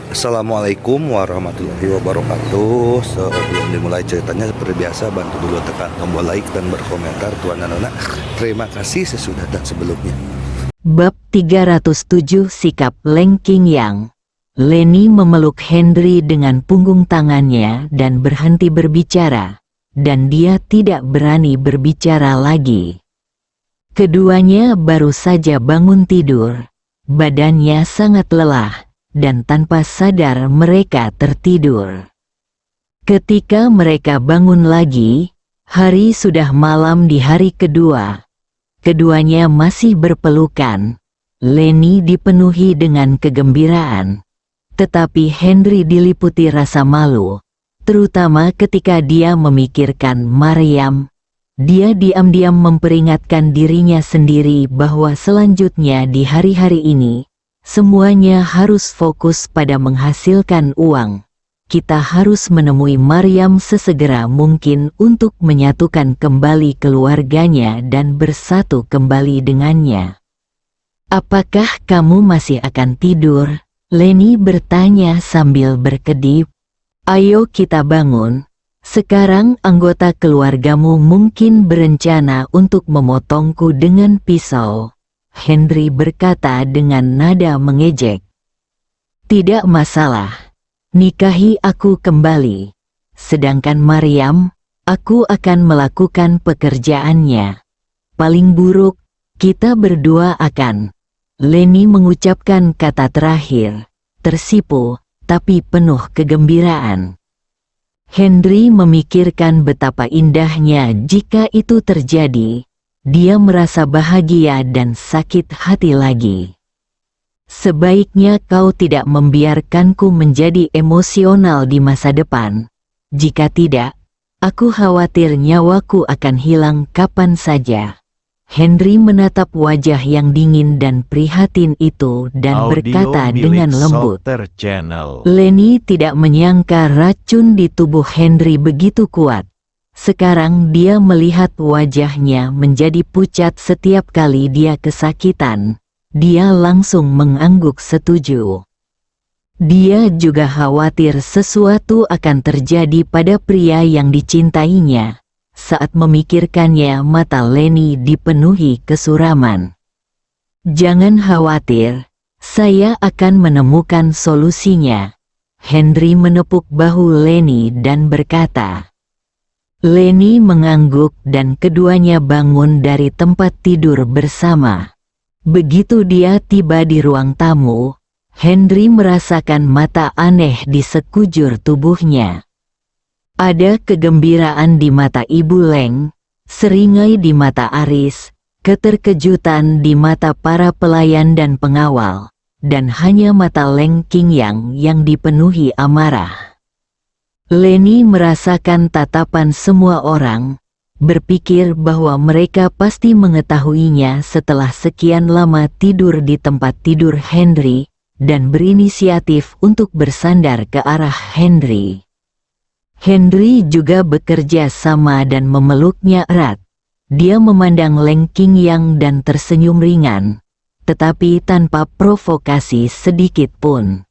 Assalamualaikum warahmatullahi wabarakatuh. Sebelum dimulai ceritanya, seperti biasa bantu dulu tekan tombol like dan berkomentar tuan dan anak. Terima kasih sesudah dan sebelumnya. Bab 307 Sikap Leng Qingyang. Leni memeluk Henry dengan punggung tangannya dan berhenti berbicara, dan dia tidak berani berbicara lagi. Keduanya baru saja bangun tidur, badannya sangat lelah, dan tanpa sadar mereka tertidur. Ketika mereka bangun lagi, hari sudah malam di hari kedua. Keduanya masih berpelukan. Leni dipenuhi dengan kegembiraan, tetapi Henry diliputi rasa malu, terutama ketika dia memikirkan Maryam. Dia diam-diam memperingatkan dirinya sendiri bahwa selanjutnya di hari-hari ini, semuanya harus fokus pada menghasilkan uang. Kita harus menemui Maryam sesegera mungkin untuk menyatukan kembali keluarganya dan bersatu kembali dengannya. "Apakah kamu masih akan tidur?" Leni bertanya sambil berkedip. "Ayo kita bangun. Sekarang anggota keluargamu mungkin berencana untuk memotongku dengan pisau," Henry berkata dengan nada mengejek. "Tidak masalah. Nikahi aku kembali. Sedangkan Maryam, aku akan melakukan pekerjaannya. Paling buruk, kita berdua akan..." Leni mengucapkan kata terakhir, tersipu, tapi penuh kegembiraan. Henry memikirkan betapa indahnya jika itu terjadi. Dia merasa bahagia dan sakit hati lagi. "Sebaiknya kau tidak membiarkanku menjadi emosional di masa depan. Jika tidak, aku khawatir nyawaku akan hilang kapan saja." Henry menatap wajah yang dingin dan prihatin itu dan berkata dengan lembut. Leni tidak menyangka racun di tubuh Henry begitu kuat. Sekarang dia melihat wajahnya menjadi pucat setiap kali dia kesakitan. Dia langsung mengangguk setuju. Dia juga khawatir sesuatu akan terjadi pada pria yang dicintainya. Saat memikirkannya, mata Leni dipenuhi kesuraman. "Jangan khawatir, saya akan menemukan solusinya." Henry menepuk bahu Leni dan berkata. Leni mengangguk dan keduanya bangun dari tempat tidur bersama. Begitu dia tiba di ruang tamu, Henry merasakan mata aneh di sekujur tubuhnya. Ada kegembiraan di mata Ibu Leng, seringai di mata Aris, keterkejutan di mata para pelayan dan pengawal, dan hanya mata Leng Qingyang yang dipenuhi amarah. Leni merasakan tatapan semua orang, berpikir bahwa mereka pasti mengetahuinya setelah sekian lama tidur di tempat tidur Henry, dan berinisiatif untuk bersandar ke arah Henry. Henry juga bekerja sama dan memeluknya erat. Dia memandang Leng Qingyang dan tersenyum ringan, tetapi tanpa provokasi sedikit pun.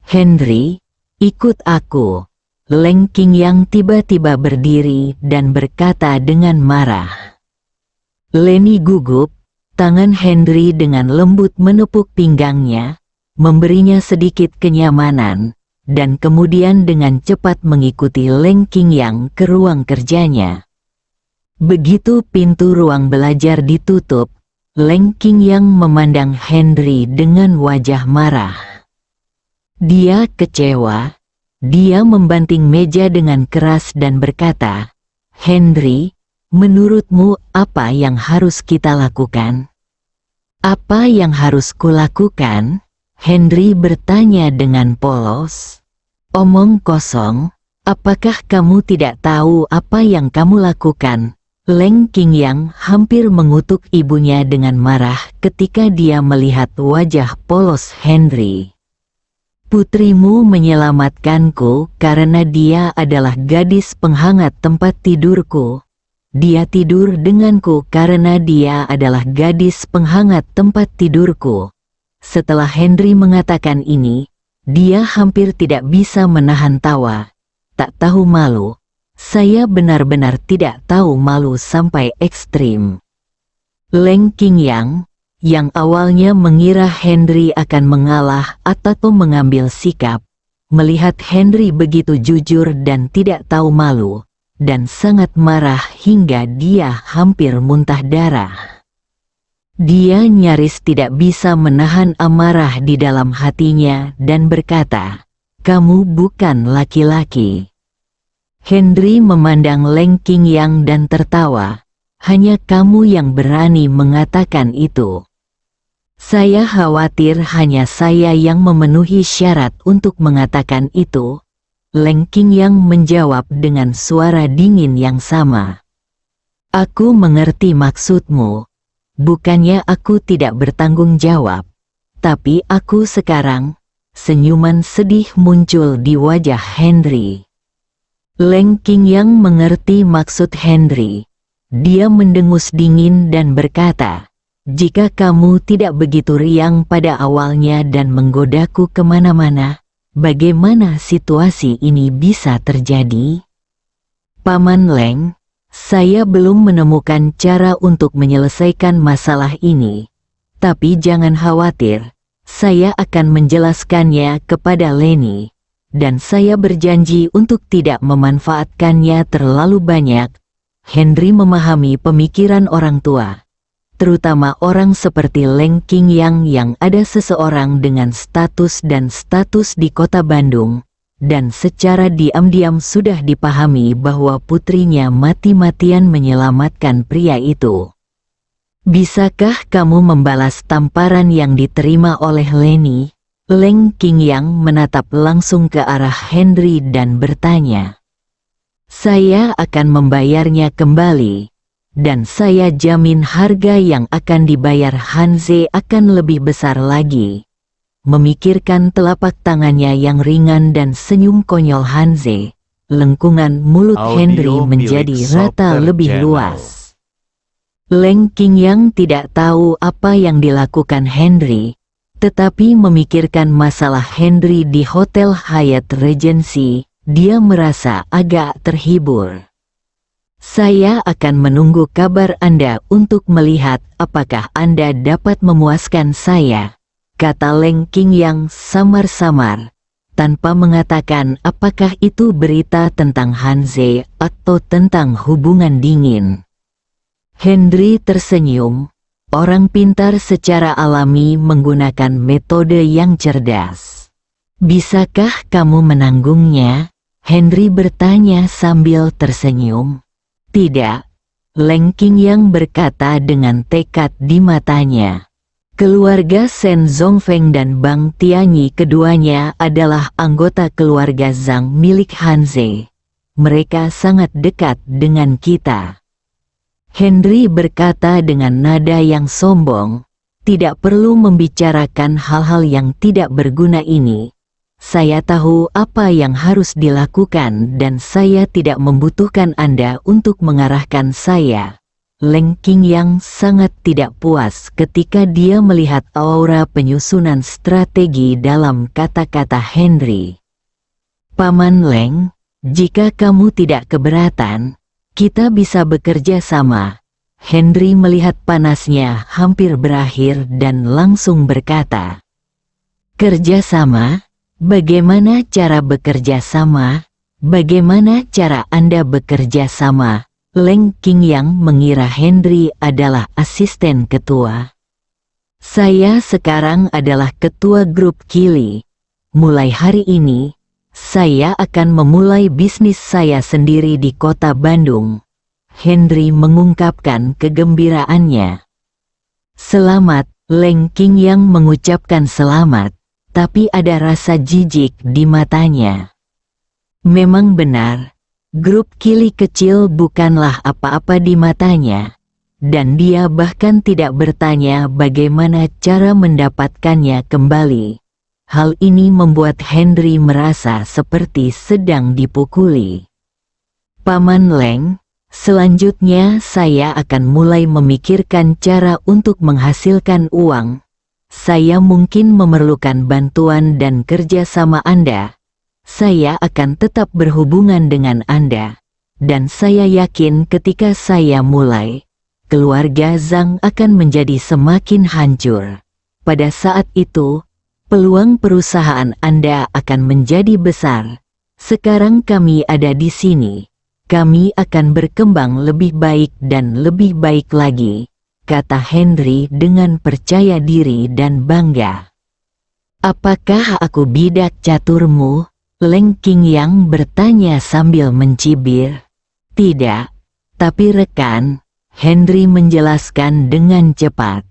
"Henry, ikut aku." Leng Qingyang tiba-tiba berdiri dan berkata dengan marah. Leni gugup, tangan Henry dengan lembut menepuk pinggangnya, memberinya sedikit kenyamanan, dan kemudian dengan cepat mengikuti Leng Qingyang ke ruang kerjanya. Begitu pintu ruang belajar ditutup, Leng Qingyang memandang Henry dengan wajah marah. Dia kecewa. Dia membanting meja dengan keras dan berkata, "Henry, menurutmu apa yang harus kita lakukan?" "Apa yang harus kulakukan?" Henry bertanya dengan polos. "Omong kosong, apakah kamu tidak tahu apa yang kamu lakukan?" Leng Qingyang hampir mengutuk ibunya dengan marah ketika dia melihat wajah polos Henry. "Putrimu menyelamatkanku karena dia adalah gadis penghangat tempat tidurku. Dia tidur denganku karena dia adalah gadis penghangat tempat tidurku." Setelah Henry mengatakan ini, Dia hampir tidak bisa menahan tawa. Tak tahu malu. Saya benar-benar tidak tahu malu sampai ekstrim. Leng Qingyang, yang awalnya mengira Henry akan mengalah atau mengambil sikap, melihat Henry begitu jujur dan tidak tahu malu, dan sangat marah hingga dia hampir muntah darah. Dia nyaris tidak bisa menahan amarah di dalam hatinya dan berkata, "Kamu bukan laki-laki." Henry memandang Leng Qingyang dan tertawa. "Hanya kamu yang berani mengatakan itu." "Saya khawatir hanya saya yang memenuhi syarat untuk mengatakan itu," Leng Qingyang menjawab dengan suara dingin yang sama. "Aku mengerti maksudmu. Bukannya aku tidak bertanggung jawab, tapi aku sekarang..." Senyuman sedih muncul di wajah Henry. Leng Qingyang mengerti maksud Henry. Dia mendengus dingin dan berkata, "Jika kamu tidak begitu riang pada awalnya dan menggodaku kemana-mana, bagaimana situasi ini bisa terjadi?" "Paman Leng, saya belum menemukan cara untuk menyelesaikan masalah ini. Tapi jangan khawatir, saya akan menjelaskannya kepada Leni. Dan saya berjanji untuk tidak memanfaatkannya terlalu banyak." Henry memahami pemikiran orang tua, terutama orang seperti Leng Qingyang yang ada seseorang dengan status di kota Bandung, dan secara diam-diam sudah dipahami bahwa putrinya mati-matian menyelamatkan pria itu. "Bisakah kamu membalas tamparan yang diterima oleh Leni?" Leng Qingyang menatap langsung ke arah Henry dan bertanya. "Saya akan membayarnya kembali, dan saya jamin harga yang akan dibayar Hanze akan lebih besar lagi." Memikirkan telapak tangannya yang ringan dan senyum konyol Hanze, lengkungan mulut Henry menjadi rata lebih luas. Leng Qingyang tidak tahu apa yang dilakukan Henry, tetapi memikirkan masalah Henry di Hotel Hyatt Regency, dia merasa agak terhibur. "Saya akan menunggu kabar Anda untuk melihat apakah Anda dapat memuaskan saya," kata Leng Qingyang samar-samar, tanpa mengatakan apakah itu berita tentang Hanze atau tentang hubungan dingin. Henry tersenyum. Orang pintar secara alami menggunakan metode yang cerdas. "Bisakah kamu menanggungnya?" Henry bertanya sambil tersenyum. "Tidak," Leng Qingyang berkata dengan tekad di matanya. Keluarga Shen Zongfeng dan Bang Tianyi keduanya adalah anggota keluarga Zhang milik Hanze. Mereka sangat dekat dengan kita. Henry berkata dengan nada yang sombong, "Tidak perlu membicarakan hal-hal yang tidak berguna ini. Saya tahu apa yang harus dilakukan dan saya tidak membutuhkan Anda untuk mengarahkan saya." Leng Qingyang sangat tidak puas ketika dia melihat aura penyusunan strategi dalam kata-kata Henry. "Paman Leng, jika kamu tidak keberatan, kita bisa bekerja sama." Henry melihat panasnya hampir berakhir dan langsung berkata, "Kerja sama? Bagaimana cara bekerja sama? Bagaimana cara Anda bekerja sama?" Leng Qingyang mengira Henry adalah asisten ketua. "Saya sekarang adalah ketua grup Kili. Mulai hari ini, saya akan memulai bisnis saya sendiri di kota Bandung." Henry mengungkapkan kegembiraannya. "Selamat," Leng Qingyang mengucapkan selamat, tapi ada rasa jijik di matanya. Memang benar, grup Kili kecil bukanlah apa-apa di matanya, dan dia bahkan tidak bertanya bagaimana cara mendapatkannya kembali. Hal ini membuat Henry merasa seperti sedang dipukuli. "Paman Leng, selanjutnya saya akan mulai memikirkan cara untuk menghasilkan uang. Saya mungkin memerlukan bantuan dan kerjasama Anda. Saya akan tetap berhubungan dengan Anda. Dan saya yakin ketika saya mulai, keluarga Zhang akan menjadi semakin hancur. Pada saat itu, peluang perusahaan Anda akan menjadi besar. Sekarang kami ada di sini. Kami akan berkembang lebih baik dan lebih baik lagi, kata Henry dengan percaya diri dan bangga. Apakah aku bidak caturmu? Leng Qingyang bertanya sambil mencibir. Tidak, tapi rekan, Henry menjelaskan dengan cepat.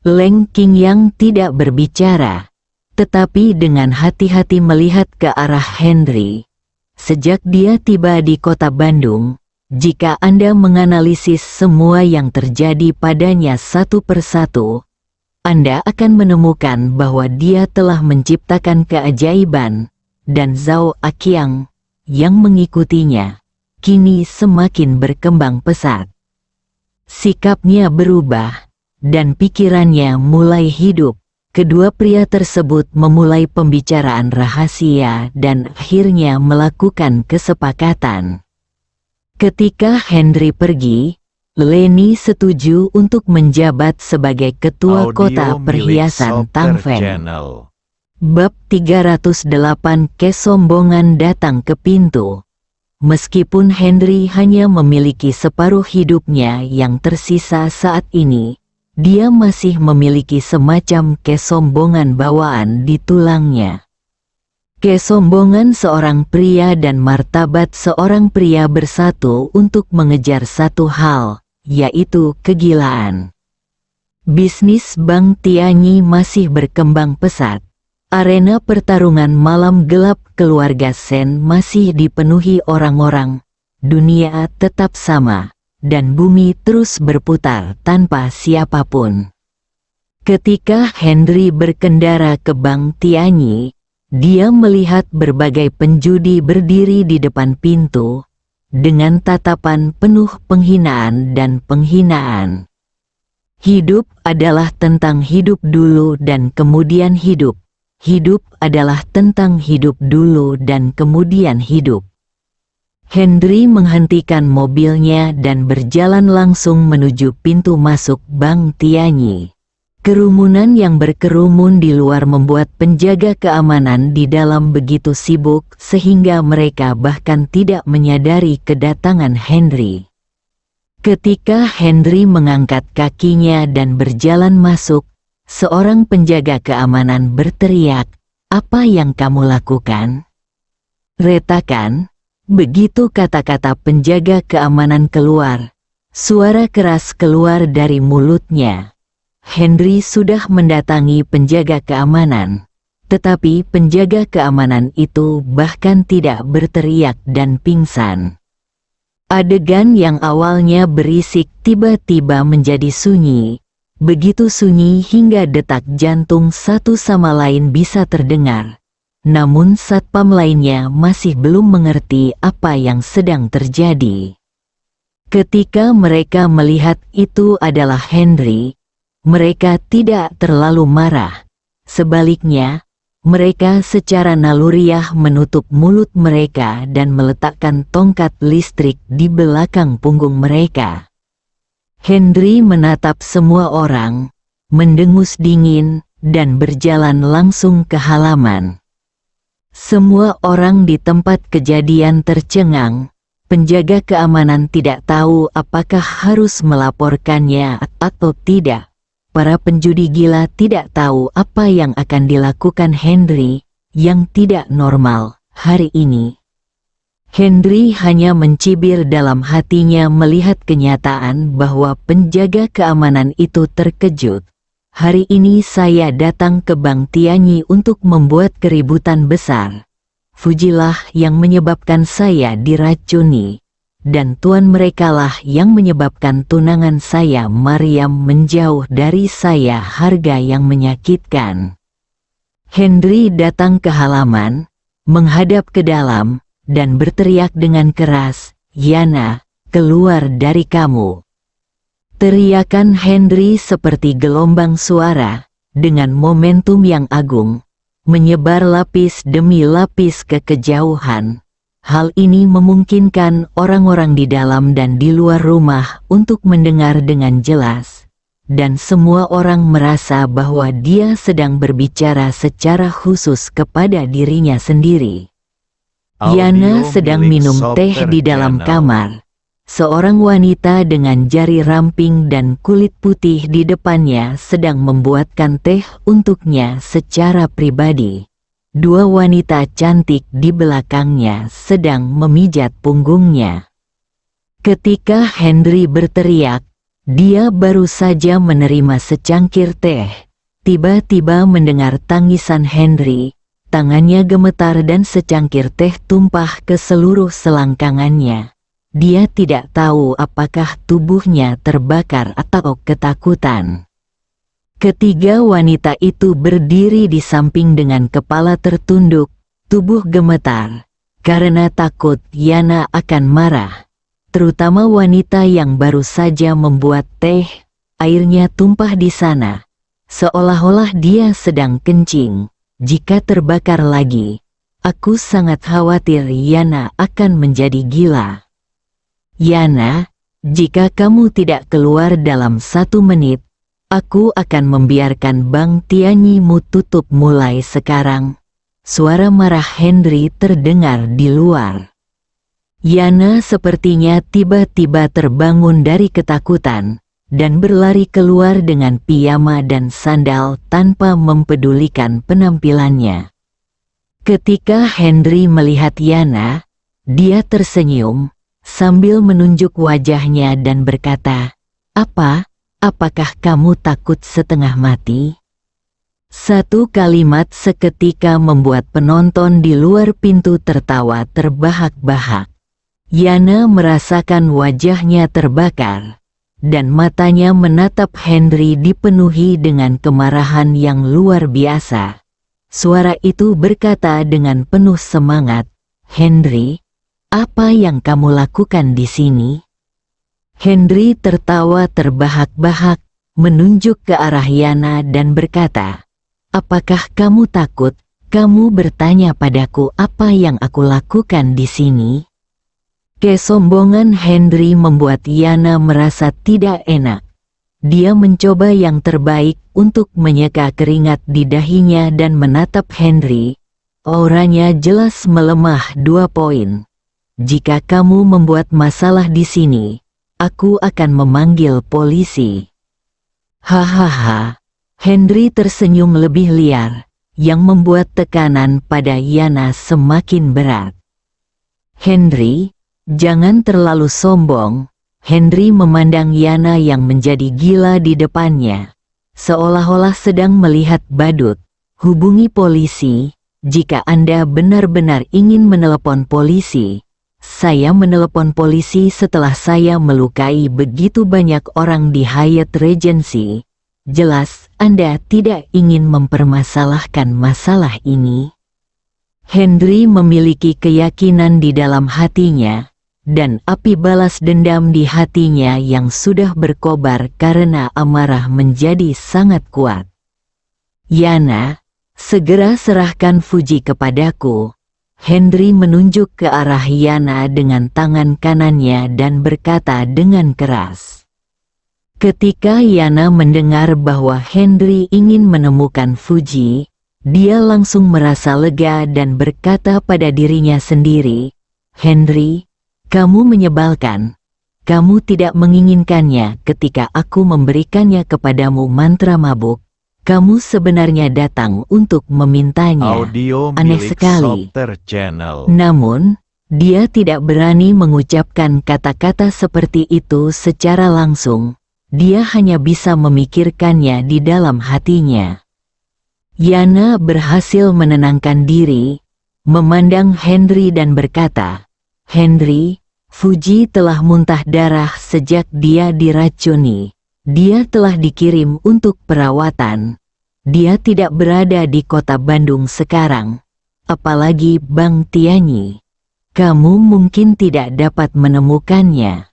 Leng Qingyang tidak berbicara, tetapi dengan hati-hati melihat ke arah Henry. Sejak dia tiba di kota Bandung, jika Anda menganalisis semua yang terjadi padanya satu persatu, Anda akan menemukan bahwa dia telah menciptakan keajaiban, dan Zhao Aqiang yang mengikutinya kini semakin berkembang pesat. Sikapnya berubah, dan pikirannya mulai hidup. Kedua pria tersebut memulai pembicaraan rahasia dan akhirnya melakukan kesepakatan. Ketika Henry pergi, Leni setuju untuk menjabat sebagai ketua kota perhiasan Tangfeng. Bab 308 Kesombongan datang ke pintu. Meskipun Henry hanya memiliki separuh hidupnya yang tersisa saat ini, dia masih memiliki semacam kesombongan bawaan di tulangnya. Kesombongan seorang pria dan martabat seorang pria bersatu untuk mengejar satu hal, yaitu kegilaan. Bisnis Bank Tianyi masih berkembang pesat. Arena pertarungan malam gelap keluarga Shen masih dipenuhi orang-orang. Dunia tetap sama, dan bumi terus berputar tanpa siapapun. Ketika Henry berkendara ke Bank Tianyi, dia melihat berbagai penjudi berdiri di depan pintu, dengan tatapan penuh penghinaan dan penghinaan. Hidup adalah tentang hidup dulu dan kemudian hidup. Hidup adalah tentang hidup dulu dan kemudian hidup. Henry menghentikan mobilnya dan berjalan langsung menuju pintu masuk Bank Tianyi. Kerumunan yang berkerumun di luar membuat penjaga keamanan di dalam begitu sibuk sehingga mereka bahkan tidak menyadari kedatangan Henry. Ketika Henry mengangkat kakinya dan berjalan masuk, seorang penjaga keamanan berteriak, "Apa yang kamu lakukan?" "Retakan." Begitu kata-kata penjaga keamanan keluar, suara keras keluar dari mulutnya. Henry sudah mendatangi penjaga keamanan, tetapi penjaga keamanan itu bahkan tidak berteriak dan pingsan. Adegan yang awalnya berisik tiba-tiba menjadi sunyi. Begitu sunyi hingga detak jantung satu sama lain bisa terdengar. Namun satpam lainnya masih belum mengerti apa yang sedang terjadi. Ketika mereka melihat itu adalah Henry, mereka tidak terlalu marah. Sebaliknya, mereka secara naluriah menutup mulut mereka dan meletakkan tongkat listrik di belakang punggung mereka. Henry menatap semua orang, mendengus dingin, dan berjalan langsung ke halaman. Semua orang di tempat kejadian tercengang. Penjaga keamanan tidak tahu apakah harus melaporkannya atau tidak. Para penjudi gila tidak tahu apa yang akan dilakukan Henry, yang tidak normal, hari ini. Henry hanya mencibir dalam hatinya melihat kenyataan bahwa penjaga keamanan itu terkejut. Hari ini saya datang ke Bank Tianyi untuk membuat keributan besar. Fujilah yang menyebabkan saya diracuni. Dan tuan merekalah yang menyebabkan tunangan saya Maryam menjauh dari saya, harga yang menyakitkan. Henry datang ke halaman, menghadap ke dalam, dan berteriak dengan keras, "Yana, keluar dari kamu." Teriakan Henry seperti gelombang suara, dengan momentum yang agung, menyebar lapis demi lapis ke kejauhan. Hal ini memungkinkan orang-orang di dalam dan di luar rumah untuk mendengar dengan jelas, dan semua orang merasa bahwa dia sedang berbicara secara khusus kepada dirinya sendiri. Yana sedang minum teh di dalam kamar. Seorang wanita dengan jari ramping dan kulit putih di depannya sedang membuatkan teh untuknya secara pribadi. Dua wanita cantik di belakangnya sedang memijat punggungnya. Ketika Henry berteriak, dia baru saja menerima secangkir teh. Tiba-tiba mendengar tangisan Henry, tangannya gemetar dan secangkir teh tumpah ke seluruh selangkangannya. Dia tidak tahu apakah tubuhnya terbakar atau ketakutan. Ketiga wanita itu berdiri di samping dengan kepala tertunduk, tubuh gemetar, karena takut Yana akan marah. Terutama wanita yang baru saja membuat teh, airnya tumpah di sana. Seolah-olah dia sedang kencing. Jika terbakar lagi, aku sangat khawatir Yana akan menjadi gila. Yana, jika kamu tidak keluar dalam 1 menit, aku akan membiarkan Bang Tianyimu tutup mulai sekarang. Suara marah Henry terdengar di luar. Yana sepertinya tiba-tiba terbangun dari ketakutan, dan berlari keluar dengan piyama dan sandal tanpa mempedulikan penampilannya. Ketika Henry melihat Yana, dia tersenyum, sambil menunjuk wajahnya dan berkata, Apakah kamu takut setengah mati? Satu kalimat seketika membuat penonton di luar pintu tertawa terbahak-bahak. Yana merasakan wajahnya terbakar, dan matanya menatap Henry dipenuhi dengan kemarahan yang luar biasa. Suara itu berkata dengan penuh semangat, "Henry, apa yang kamu lakukan di sini?" Henry tertawa terbahak-bahak, menunjuk ke arah Yana dan berkata, "Apakah kamu takut? Kamu bertanya padaku apa yang aku lakukan di sini?" Kesombongan Henry membuat Yana merasa tidak enak. Dia mencoba yang terbaik untuk menyeka keringat di dahinya dan menatap Henry. Auranya jelas melemah 2 poin. "Jika kamu membuat masalah di sini, aku akan memanggil polisi." Hahaha. Henry tersenyum lebih liar, yang membuat tekanan pada Yana semakin berat. "Henry, jangan terlalu sombong." Henry memandang Yana yang menjadi gila di depannya, seolah-olah sedang melihat badut. "Hubungi polisi, jika Anda benar-benar ingin menelepon polisi. Saya menelepon polisi setelah saya melukai begitu banyak orang di Hyatt Regency. Jelas Anda tidak ingin mempermasalahkan masalah ini." Henry memiliki keyakinan di dalam hatinya, dan api balas dendam di hatinya yang sudah berkobar karena amarah menjadi sangat kuat. "Yana, segera serahkan Fuji kepadaku." Henry menunjuk ke arah Yana dengan tangan kanannya dan berkata dengan keras. Ketika Yana mendengar bahwa Henry ingin menemukan Fuji, dia langsung merasa lega dan berkata pada dirinya sendiri, "Henry, kamu menyebalkan. Kamu tidak menginginkannya ketika aku memberikannya kepadamu mantra mabuk. Kamu sebenarnya datang untuk memintanya." Audio Aneh milik sekali. Softer Channel. Namun, dia tidak berani mengucapkan kata-kata seperti itu secara langsung. Dia hanya bisa memikirkannya di dalam hatinya. Yana berhasil menenangkan diri, memandang Henry dan berkata, "Henry, Fuji telah muntah darah sejak dia diracuni. Dia telah dikirim untuk perawatan. Dia tidak berada di kota Bandung sekarang. Apalagi Bang Tianyi. Kamu mungkin tidak dapat menemukannya."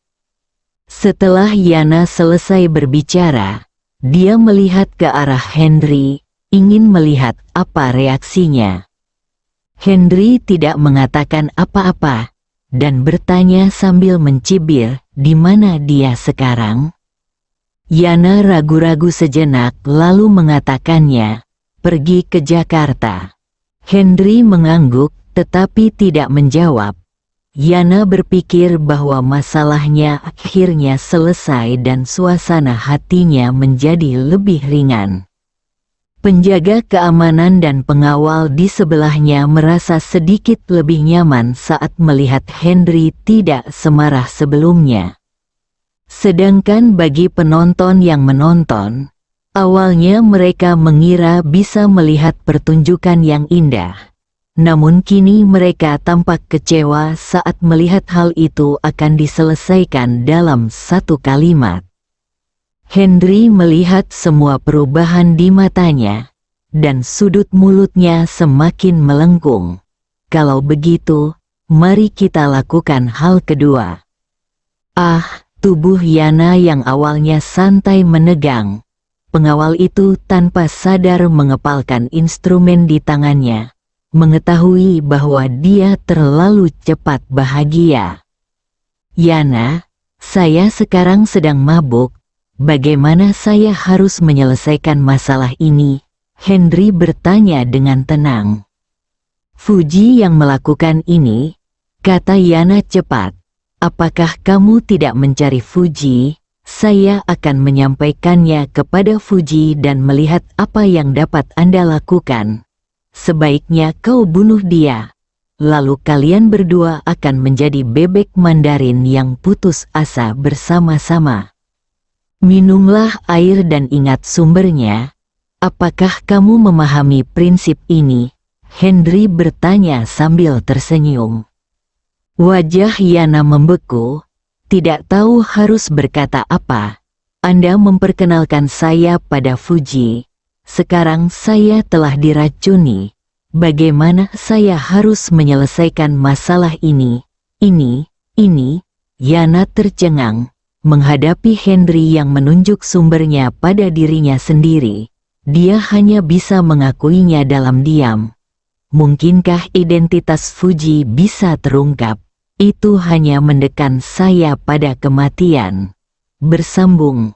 Setelah Yana selesai berbicara, Dia melihat ke arah Henry, ingin melihat apa reaksinya. Henry tidak mengatakan apa-apa, dan bertanya sambil mencibir, "Di mana dia sekarang?" Yana ragu-ragu sejenak lalu mengatakannya, "Pergi ke Jakarta." Henry mengangguk tetapi tidak menjawab. Yana berpikir bahwa masalahnya akhirnya selesai dan suasana hatinya menjadi lebih ringan. Penjaga keamanan dan pengawal di sebelahnya merasa sedikit lebih nyaman saat melihat Henry tidak semarah sebelumnya. Sedangkan bagi penonton yang menonton, awalnya mereka mengira bisa melihat pertunjukan yang indah. Namun kini mereka tampak kecewa saat melihat hal itu akan diselesaikan dalam satu kalimat. Henry melihat semua perubahan di matanya, dan sudut mulutnya semakin melengkung. "Kalau begitu, mari kita lakukan hal kedua." Tubuh Yana yang awalnya santai menegang. Pengawal itu tanpa sadar mengepalkan instrumen di tangannya, mengetahui bahwa dia terlalu cepat bahagia. "Yana, saya sekarang sedang mabuk. Bagaimana saya harus menyelesaikan masalah ini?" Henry bertanya dengan tenang. "Fuji yang melakukan ini," kata Yana cepat. "Apakah kamu tidak mencari Fuji? Saya akan menyampaikannya kepada Fuji dan melihat apa yang dapat Anda lakukan. Sebaiknya kau bunuh dia. Lalu kalian berdua akan menjadi bebek Mandarin yang putus asa bersama-sama. Minumlah air dan ingat sumbernya." "Apakah kamu memahami prinsip ini?" Henry bertanya sambil tersenyum. Wajah Yana membeku, tidak tahu harus berkata apa. "Anda memperkenalkan saya pada Fuji. Sekarang saya telah diracuni. Bagaimana saya harus menyelesaikan masalah ini? Ini. Yana tercengang, menghadapi Henry yang menunjuk sumbernya pada dirinya sendiri. Dia hanya bisa mengakuinya dalam diam. Mungkinkah identitas Fuji bisa terungkap? Itu hanya mendekan saya pada kematian. Bersambung.